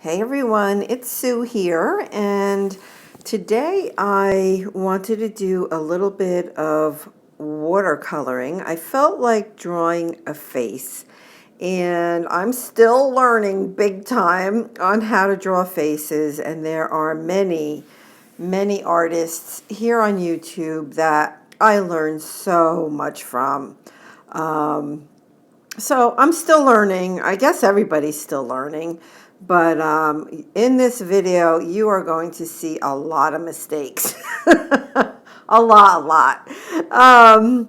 Hey everyone, it's Sue here, and today I wanted to do a little bit of watercoloring. I felt like drawing a face, and I'm still learning big time on how to draw faces, and there are many artists here on YouTube that I learned so much from. So I'm still learning. I guess everybody's still learning. But in this video, you are going to see a lot of mistakes. A lot. I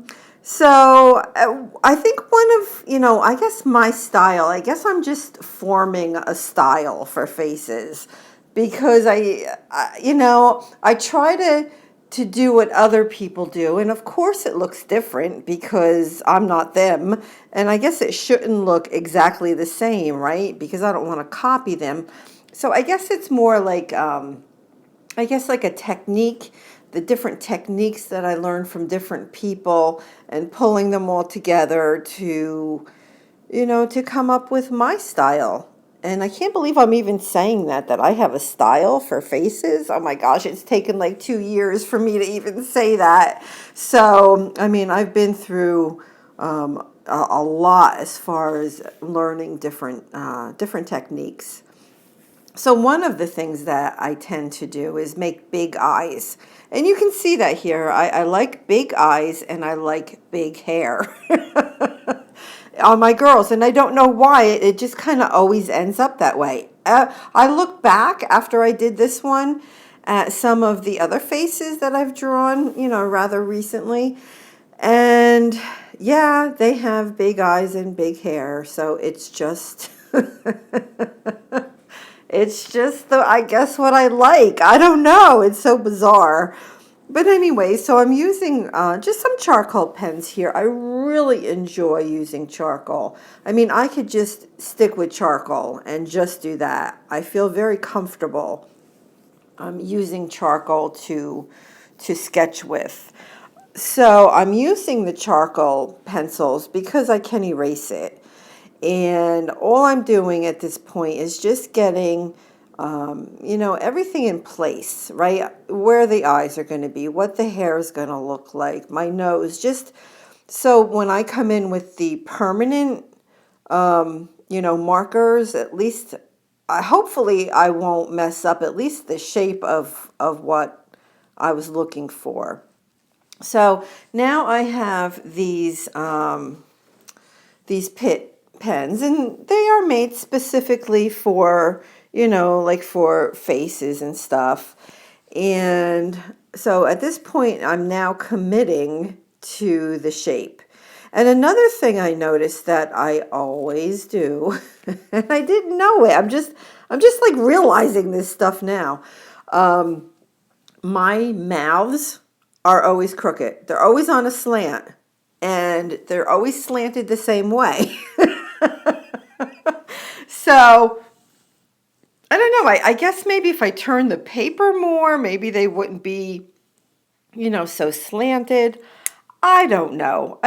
think one of, I guess my style, I guess I'm just forming a style for faces because I try to do what other people do, and of course it looks different because I'm not them, and I guess it shouldn't look exactly the same, right? Because I don't want to copy them. So I guess it's more like like a technique, the different techniques that I learned from different people and pulling them all together to come up with my style. And I can't believe I'm even saying that I have a style for faces. Oh my gosh, it's taken like 2 years for me to even say that. So, I mean, I've been through a lot as far as learning different techniques. So one of the things that I tend to do is make big eyes. And you can see that here. I like big eyes and I like big hair on my girls. And I don't know why. It just kind of always ends up that way. I look back after I did this one at some of the other faces that I've drawn, rather recently. And yeah, they have big eyes and big hair. So it's just... It's just I guess what I like. I don't know. It's so bizarre. But anyway, so I'm using just some charcoal pens here. I really enjoy using charcoal. I mean, I could just stick with charcoal and just do that. I feel very comfortable using charcoal to sketch with. So I'm using the charcoal pencils because I can erase it. And all I'm doing at this point is just getting, everything in place, right? Where the eyes are going to be, what the hair is going to look like, my nose, just so when I come in with the permanent, markers, at least, hopefully I won't mess up at least the shape of what I was looking for. So now I have these pit pens, and they are made specifically for, like for faces and stuff. And so at this point, I'm now committing to the shape. And another thing I noticed that I always do, and I didn't know it, I'm just like realizing this stuff now. My mouths are always crooked. They're always on a slant, and they're always slanted the same way. So I don't know. I guess maybe if I turn the paper more, maybe they wouldn't be, so slanted. I don't know,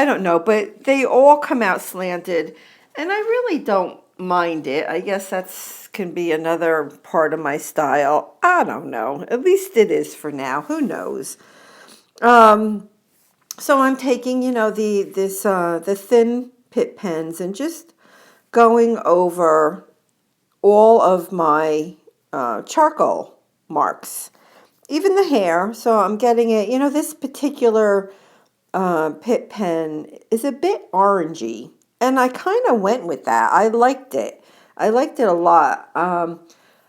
but they all come out slanted, and I really don't mind it. I guess that's can be another part of my style. I don't know. At least it is for now. Who knows? So I'm taking, the thin pit pens and just going over all of my charcoal marks, even the hair. So I'm getting it. This particular pit pen is a bit orangey, and I kind of went with that. I liked it. I liked it a lot. I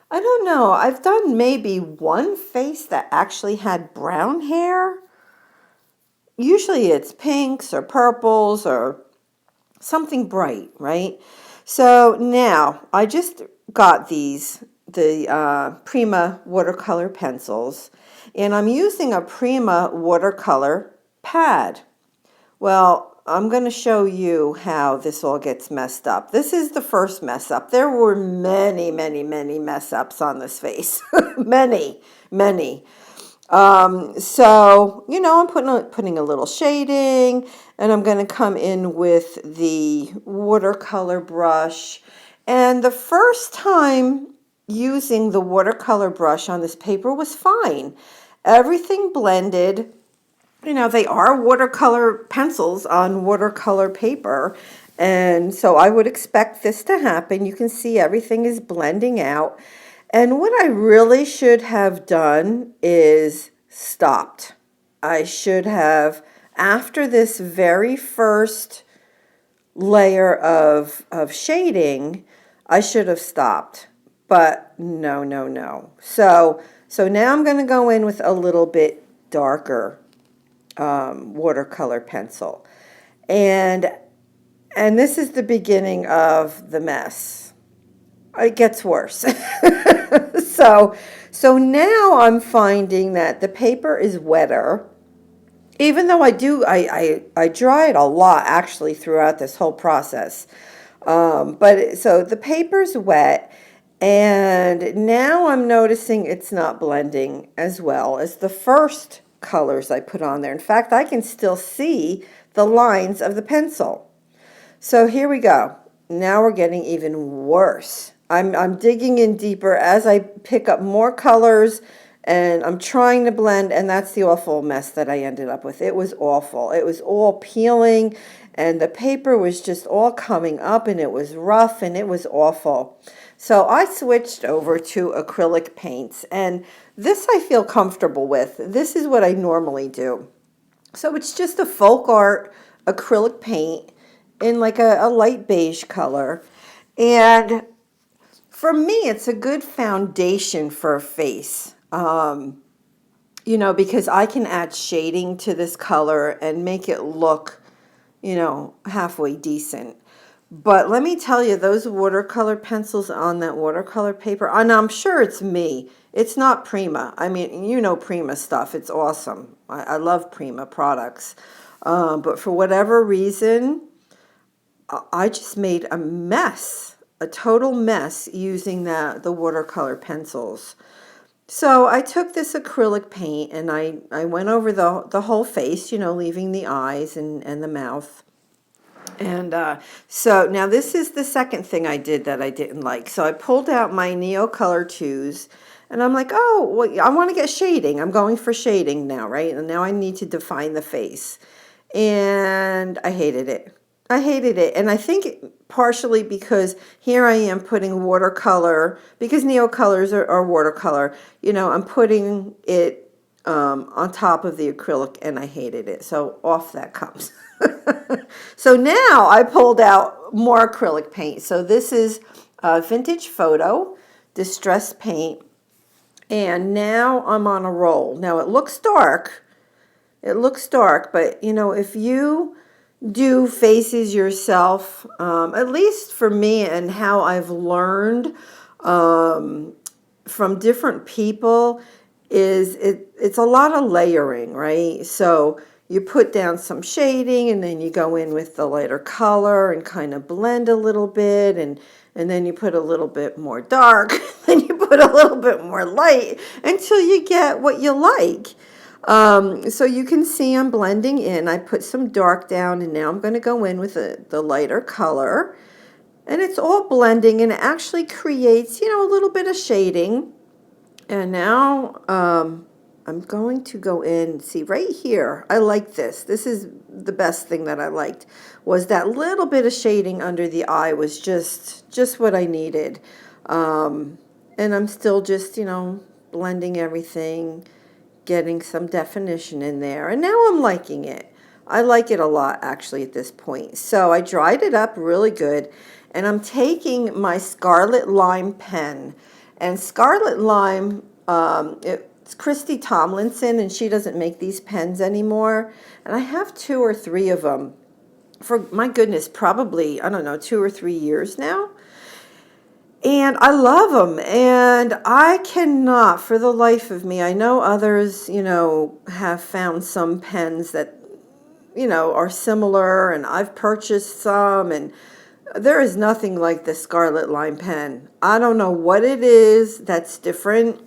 don't know. I've done maybe one face that actually had brown hair. Usually it's pinks or purples or something bright, right? So now I just got the Prima watercolor pencils, and I'm using a Prima watercolor pad. Well, I'm going to show you how this all gets messed up. This is the first mess up. There were many mess ups on this face. Many. So, I'm putting a little shading, and I'm going to come in with the watercolor brush. And the first time using the watercolor brush on this paper was fine. Everything blended. You know, they are watercolor pencils on watercolor paper. And so I would expect this to happen. You can see everything is blending out. And what I really should have done is stopped. I should have, after this very first layer of shading, I should have stopped. But no, no, no. So now I'm going to go in with a little bit darker watercolor pencil. And this is the beginning of the mess. It gets worse. So now I'm finding that the paper is wetter. Even though I dry it a lot actually throughout this whole process. So the paper's wet, and now I'm noticing it's not blending as well as the first colors I put on there. In fact, I can still see the lines of the pencil. So here we go. Now we're getting even worse. I'm digging in deeper as I pick up more colors, and I'm trying to blend, and that's the awful mess that I ended up with. It was awful. It was all peeling, and the paper was just all coming up, and it was rough, and it was awful. So I switched over to acrylic paints, and this I feel comfortable with. This is what I normally do. So it's just a folk art acrylic paint in like a light beige color. And for me, it's a good foundation for a face. You know, because I can add shading to this color and make it look, you know, halfway decent. But let me tell you, those watercolor pencils on that watercolor paper, and I'm sure it's me. It's not Prima. I mean, you know Prima stuff. It's awesome. I love Prima products. But for whatever reason, I just made a mess, a total mess using the watercolor pencils. So I took this acrylic paint and I went over the whole face, you know, leaving the eyes and the mouth. And so now this is the second thing I did that I didn't like. So I pulled out my Neocolor 2s, and I'm like, oh, well, I want to get shading. I'm going for shading now, right? And now I need to define the face. And I hated it. I hated it. And I think partially because here I am putting watercolor, because Neocolors are watercolor, you know, I'm putting it on top of the acrylic, and I hated it. So off that comes. So now I pulled out more acrylic paint. So this is Vintage Photo Distress Paint. And now I'm on a roll. Now it looks dark. It looks dark, but you know, if you do faces yourself, at least for me and how I've learned from different people, is it's a lot of layering, right? So you put down some shading, and then you go in with the lighter color and kind of blend a little bit, and then you put a little bit more dark, then you put a little bit more light until you get what you like. So you can see I'm blending in. I put some dark down, and now I'm going to go in with the lighter color, and it's all blending, and it actually creates, you know, a little bit of shading. And now I'm going to go in, see right here, I like this. This is the best thing that I liked, was that little bit of shading under the eye was just what I needed. And I'm still just, you know, blending everything, getting some definition in there. And now I'm liking it. I like it a lot actually at this point. So I dried it up really good, and I'm taking my Scarlet Lime pen. And Scarlet Lime, it's Christy Tomlinson, and she doesn't make these pens anymore. And I have 2 or 3 of them for, my goodness, probably, I don't know, 2 or 3 years now. And I love them, and I cannot, for the life of me, I know others, you know, have found some pens that, you know, are similar, and I've purchased some, and there is nothing like the Scarlet Lime pen. I don't know what it is that's different,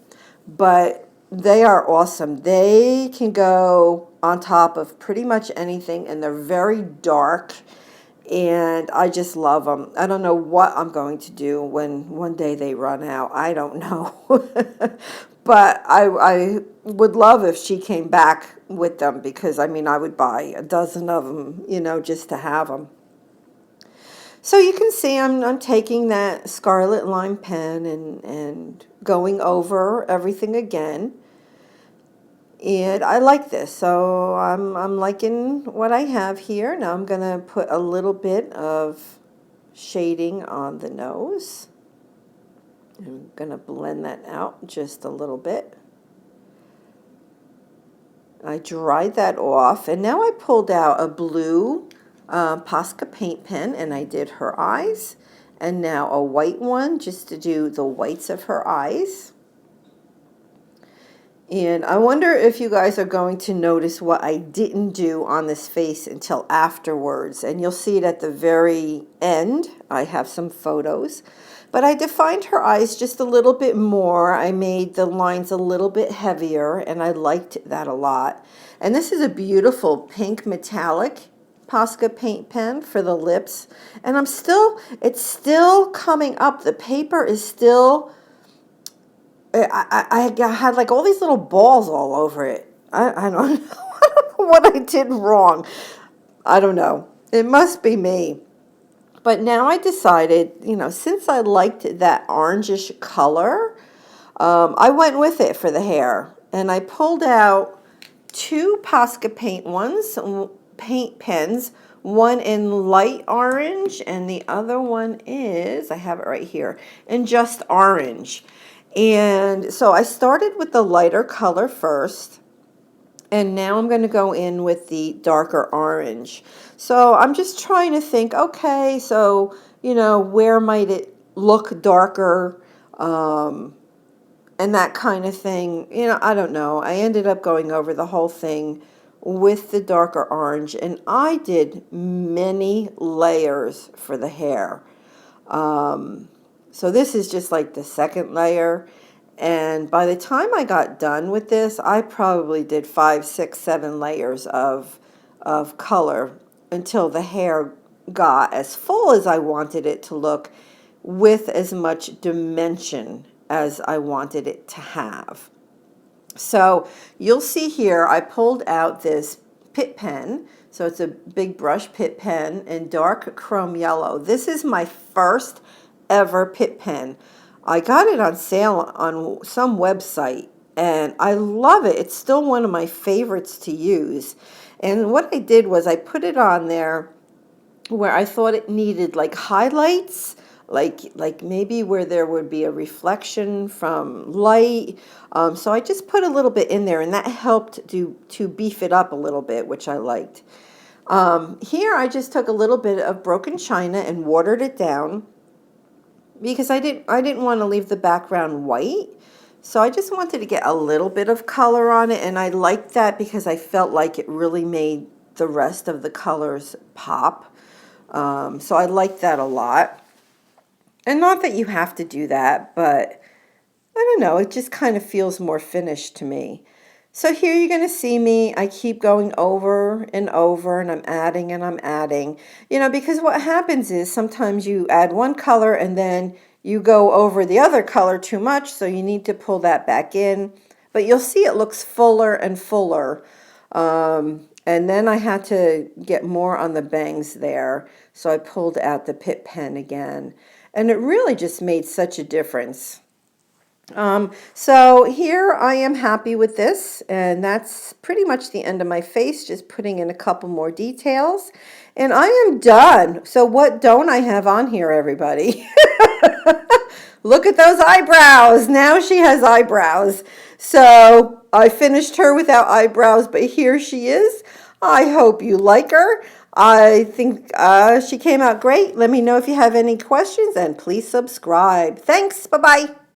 but they are awesome. They can go on top of pretty much anything, and they're very dark, and I just love them. I don't know what I'm going to do when one day they run out. I don't know. But I would love if she came back with them, because I mean, I would buy a dozen of them, just to have them. So you can see I'm taking that Scarlet Lime pen and going over everything again. And I like this, so I'm liking what I have here. Now I'm gonna put a little bit of shading on the nose. I'm gonna blend that out just a little bit. I dried that off, and now I pulled out a blue Posca paint pen, and I did her eyes, and now a white one just to do the whites of her eyes. And I wonder if you guys are going to notice what I didn't do on this face until afterwards. And you'll see it at the very end. I have some photos. But I defined her eyes just a little bit more. I made the lines a little bit heavier, and I liked that a lot. And this is a beautiful pink metallic Posca paint pen for the lips. And it's still coming up. The paper is still... I had like all these little balls all over it. I don't know. I don't know what I did wrong. I don't know. It must be me. But now I decided, since I liked that orangish color, I went with it for the hair. And I pulled out two Posca paint pens, one in light orange, and the other one is, I have it right here, in just orange. And so I started with the lighter color first, and now I'm going to go in with the darker orange. So I'm just trying to think, okay, so, where might it look darker, and that kind of thing. I don't know. I ended up going over the whole thing with the darker orange, and I did many layers for the hair. So this is just like the second layer. And by the time I got done with this, I probably did 5, 6, 7 layers of color until the hair got as full as I wanted it to look, with as much dimension as I wanted it to have. So you'll see here, I pulled out this Pitt pen. So it's a big brush Pitt pen in dark chrome yellow. This is my first ever Pitt pen. I got it on sale on some website, and I love it. It's still one of my favorites to use. And what I did was I put it on there where I thought it needed like highlights, like maybe where there would be a reflection from light. So I just put a little bit in there, and that helped to beef it up a little bit, which I liked. Here I just took a little bit of broken china and watered it down, because I didn't want to leave the background white. So I just wanted to get a little bit of color on it, and I liked that because I felt like it really made the rest of the colors pop. So I liked that a lot. And not that you have to do that, but I don't know, it just kind of feels more finished to me. So here you're going to see me, I keep going over and over, and I'm adding and I'm adding. Because what happens is sometimes you add one color and then you go over the other color too much, so you need to pull that back in. But you'll see it looks fuller and fuller. And then I had to get more on the bangs there, so I pulled out the Pitt pen again. And it really just made such a difference. So here I am happy with this, and that's pretty much the end of my face, just putting in a couple more details, and I am done. So what don't I have on here, everybody? Look at those eyebrows. Now she has eyebrows. So I finished her without eyebrows, but here she is. I hope you like her. I think she came out great. Let me know if you have any questions, and please subscribe. Thanks. Bye-bye.